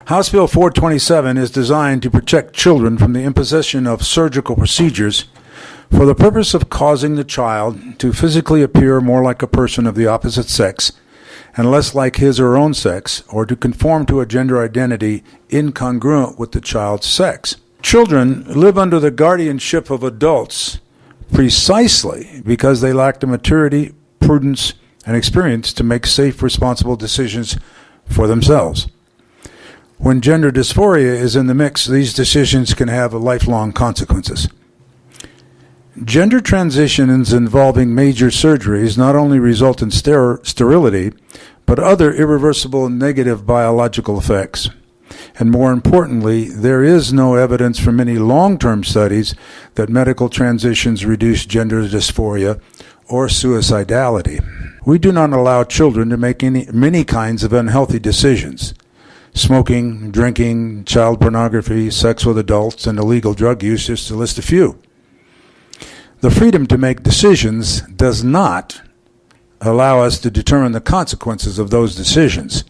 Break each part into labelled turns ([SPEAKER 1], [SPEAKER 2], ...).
[SPEAKER 1] House Bill 427 is designed to protect children from the imposition of surgical procedures for the purpose of causing the child to physically appear more like a person of the opposite sex and less like his or her own sex, or to conform to a gender identity incongruent with the child's sex. Children live under the guardianship of adults precisely because they lack the maturity, prudence, and experience to make safe, responsible decisions for themselves. When gender dysphoria is in the mix, these decisions can have lifelong consequences. Gender transitions involving major surgeries not only result in sterility, but other irreversible negative biological effects. And more importantly, there is no evidence from any long-term studies that medical transitions reduce gender dysphoria or suicidality. We do not allow children to make many kinds of unhealthy decisions. Smoking, drinking, child pornography, sex with adults, and illegal drug use, just to list a few. The freedom to make decisions does not allow us to determine the consequences of those decisions.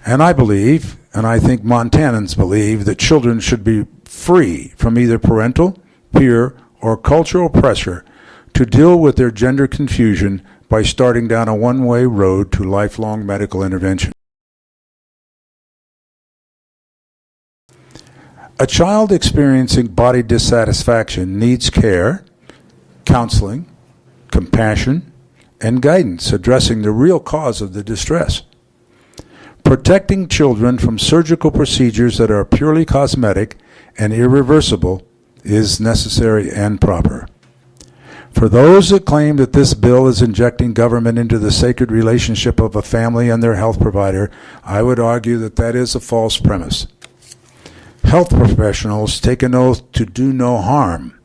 [SPEAKER 1] And I believe, and I think Montanans believe, that children should be free from either parental, peer, or cultural pressure to deal with their gender confusion by starting down a one-way road to lifelong medical intervention. A child experiencing body dissatisfaction needs care, counseling, compassion, and guidance addressing the real cause of the distress. Protecting children from surgical procedures that are purely cosmetic and irreversible is necessary and proper. For those that claim that this bill is injecting government into the sacred relationship of a family and their health provider, I would argue that that is a false premise. Health professionals take an oath to do no harm,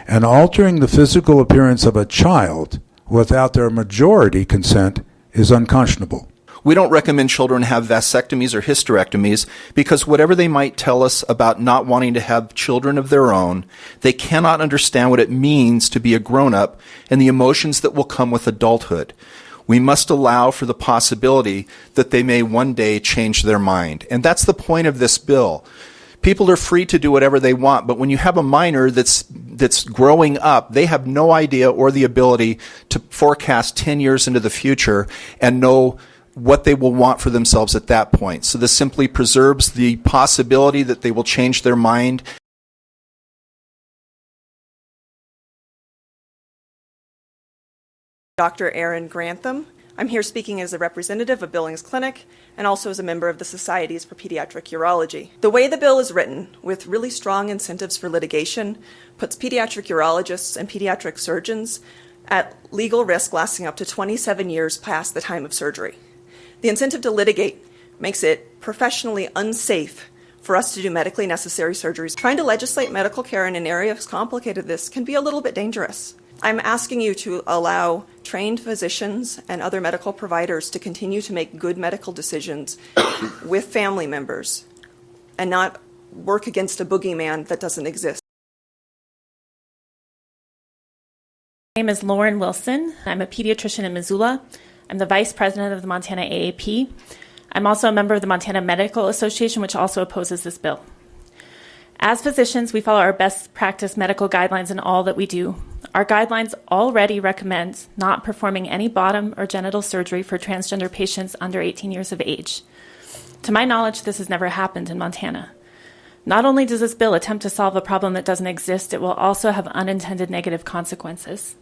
[SPEAKER 1] and altering the physical appearance of a child without their majority consent is unconscionable.
[SPEAKER 2] We don't recommend children have vasectomies or hysterectomies because whatever they might tell us about not wanting to have children of their own, they cannot understand what it means to be a grown-up and the emotions that will come with adulthood. We must allow for the possibility that they may one day change their mind. And that's the point of this bill. People are free to do whatever they want, but when you have a minor that's growing up, they have no idea or the ability to forecast 10 years into the future and know what they will want for themselves at that point. So this simply preserves the possibility that they will change their mind.
[SPEAKER 3] Dr. Erin Grantham. I'm here speaking as a representative of Billings Clinic and also as a member of the Societies for Pediatric Urology. The way the bill is written, with really strong incentives for litigation, puts pediatric urologists and pediatric surgeons at legal risk lasting up to 27 years past the time of surgery. The incentive to litigate makes it professionally unsafe for us to do medically necessary surgeries. Trying to legislate medical care in an area as complicated as this can be a little bit dangerous. I'm asking you to allow trained physicians and other medical providers to continue to make good medical decisions with family members and not work against a boogeyman that doesn't exist.
[SPEAKER 4] My name is Lauren Wilson. I'm a pediatrician in Missoula. I'm the vice president of the Montana AAP. I'm also a member of the Montana Medical Association, which also opposes this bill. As physicians, we follow our best practice medical guidelines in all that we do. Our guidelines already recommend not performing any bottom or genital surgery for transgender patients under 18 years of age. To my knowledge, this has never happened in Montana. Not only does this bill attempt to solve a problem that doesn't exist, it will also have unintended negative consequences.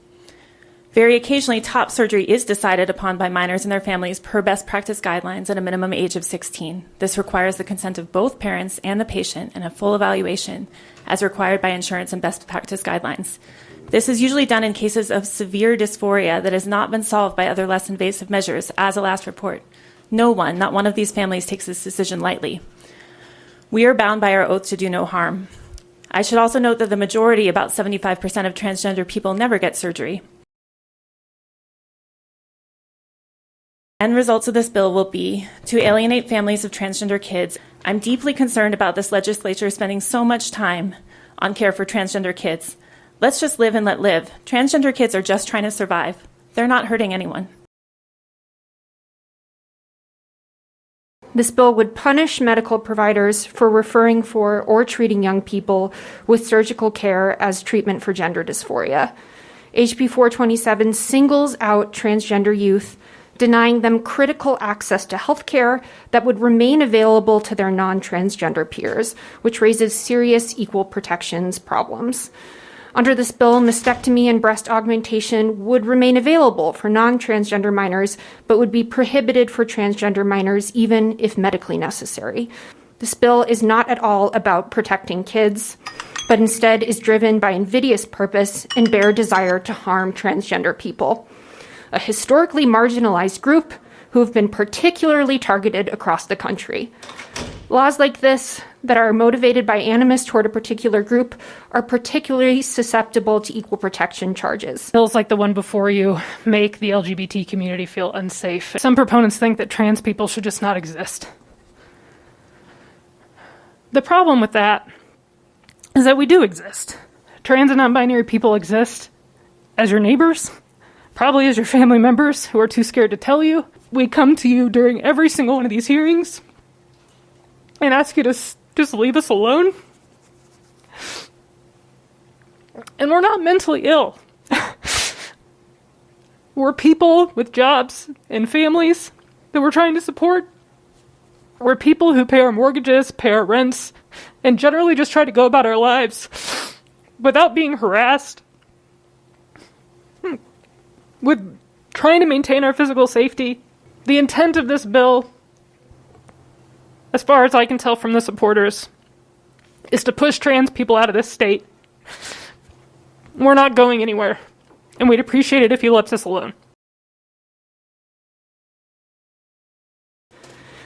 [SPEAKER 4] Very occasionally, top surgery is decided upon by minors and their families per best practice guidelines at a minimum age of 16. This requires the consent of both parents and the patient and a full evaluation as required by insurance and best practice guidelines. This is usually done in cases of severe dysphoria that has not been solved by other less invasive measures, as a last report. No one, not one of these families, takes this decision lightly. We are bound by our oath to do no harm. I should also note that the majority, about 75% of transgender people, never get surgery. End results of this bill will be to alienate families of transgender kids. I'm deeply concerned about this legislature spending so much time on care for transgender kids. Let's just live and let live. Transgender kids are just trying to survive. They're not hurting anyone.
[SPEAKER 5] This bill would punish medical providers for referring for or treating young people with surgical care as treatment for gender dysphoria. HB 427 singles out transgender youth, denying them critical access to health care that would remain available to their non-transgender peers, which raises serious equal protections problems. Under this bill, mastectomy and breast augmentation would remain available for non-transgender minors, but would be prohibited for transgender minors even if medically necessary. This bill is not at all about protecting kids, but instead is driven by invidious purpose and bare desire to harm transgender people, a historically marginalized group who have been particularly targeted across the country. Laws like this that are motivated by animus toward a particular group are particularly susceptible to equal protection charges.
[SPEAKER 6] Bills like the one before you make the LGBT community feel unsafe. Some proponents think that trans people should just not exist. The problem with that is that we do exist. Trans and non-binary people exist as your neighbors, probably as your family members who are too scared to tell you. We come to you during every single one of these hearings and ask you to just leave us alone. And we're not mentally ill. We're people with jobs and families that we're trying to support. We're people who pay our mortgages, pay our rents, and generally just try to go about our lives without being harassed, with trying to maintain our physical safety. The intent of this bill, as far as I can tell from the supporters, is to push trans people out of this state. We're not going anywhere, and we'd appreciate it if you left us alone.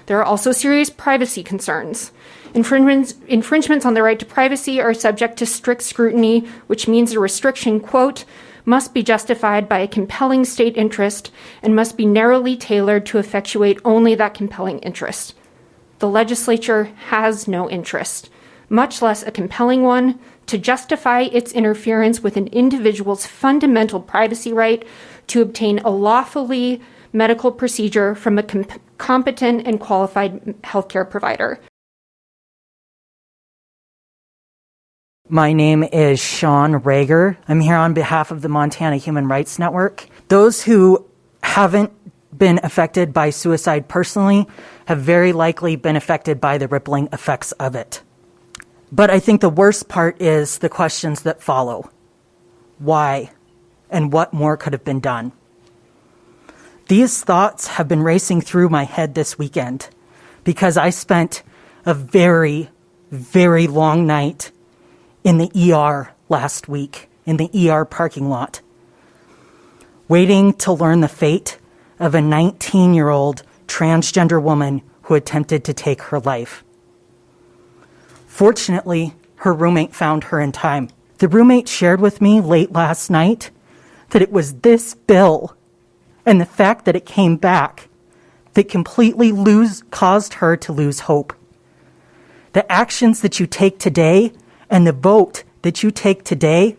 [SPEAKER 5] There are also serious privacy concerns. Infringements on the right to privacy are subject to strict scrutiny, which means a restriction, quote, must be justified by a compelling state interest and must be narrowly tailored to effectuate only that compelling interest. The legislature has no interest, much less a compelling one, to justify its interference with an individual's fundamental privacy right to obtain a lawfully medical procedure from a competent and qualified healthcare provider.
[SPEAKER 7] My name is Sean Rager. I'm here on behalf of the Montana Human Rights Network. Those who haven't been affected by suicide personally have very likely been affected by the rippling effects of it. But I think the worst part is the questions that follow. Why? And what more could have been done? These thoughts have been racing through my head this weekend because I spent a very, very long night in the ER last week, in the ER parking lot, waiting to learn the fate of a 19-year-old transgender woman who attempted to take her life. Fortunately, her roommate found her in time. The roommate shared with me late last night that it was this bill and the fact that it came back that completely caused her to lose hope. The actions that you take today and the vote that you take today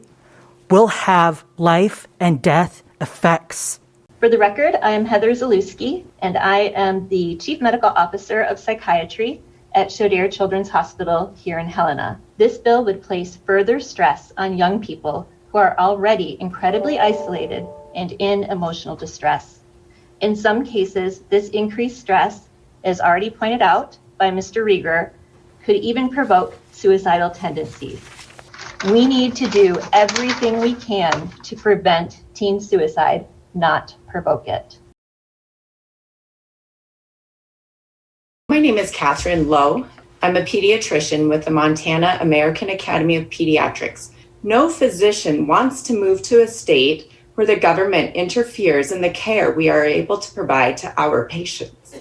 [SPEAKER 7] will have life and death effects.
[SPEAKER 8] For the record, I am Heather Zalewski, and I am the Chief Medical Officer of Psychiatry at Shodair Children's Hospital here in Helena. This bill would place further stress on young people who are already incredibly isolated and in emotional distress. In some cases, this increased stress, as already pointed out by Mr. Rieger, could even provoke suicidal tendencies. We need to do everything we can to prevent teen suicide, not provoke it.
[SPEAKER 9] My name is Catherine Lowe. I'm a pediatrician with the Montana American Academy of Pediatrics. No physician wants to move to a state where the government interferes in the care we are able to provide to our patients.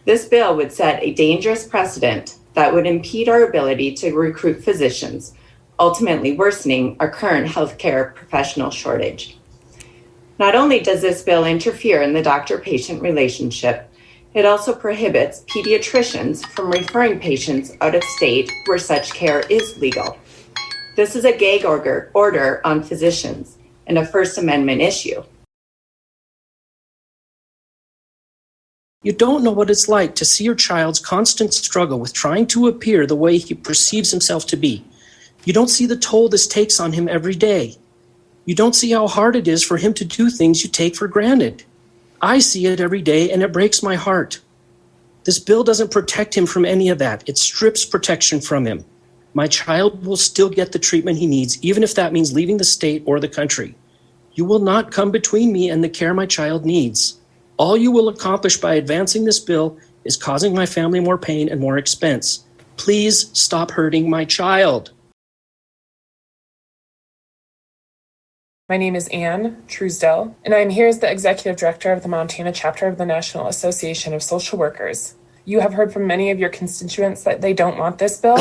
[SPEAKER 9] This bill would set a dangerous precedent that would impede our ability to recruit physicians, ultimately worsening our current healthcare professional shortage. Not only does this bill interfere in the doctor-patient relationship, it also prohibits pediatricians from referring patients out of state where such care is legal. This is a gag order on physicians and a First Amendment issue.
[SPEAKER 10] You don't know what it's like to see your child's constant struggle with trying to appear the way he perceives himself to be. You don't see the toll this takes on him every day. You don't see how hard it is for him to do things you take for granted. I see it every day, and it breaks my heart. This bill doesn't protect him from any of that. It strips protection from him. My child will still get the treatment he needs, even if that means leaving the state or the country. You will not come between me and the care my child needs. All you will accomplish by advancing this bill is causing my family more pain and more expense. Please stop hurting my child.
[SPEAKER 11] My name is Anne Truesdell, and I am here as the Executive Director of the Montana chapter of the National Association of Social Workers. You have heard from many of your constituents that they don't want this bill,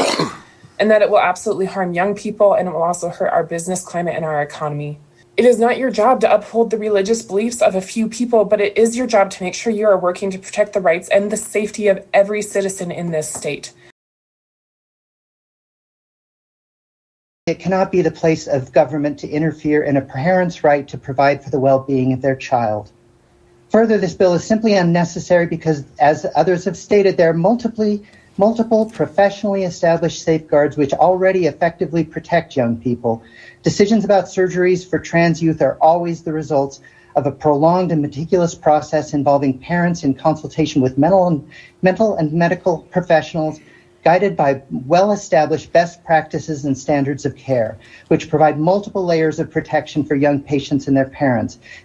[SPEAKER 11] and that it will absolutely harm young people, and it will also hurt our business climate and our economy. It is not your job to uphold the religious beliefs of a few people, but it is your job to make sure you are working to protect the rights and the safety of every citizen in this state.
[SPEAKER 12] It cannot be the place of government to interfere in a parent's right to provide for the well-being of their child. Further, this bill is simply unnecessary because, as others have stated, there are multiple professionally established safeguards which already effectively protect young people. Decisions about surgeries for trans youth are always the results of a prolonged and meticulous process involving parents in consultation with mental and medical professionals, guided by well-established best practices and standards of care, which provide multiple layers of protection for young patients and their parents.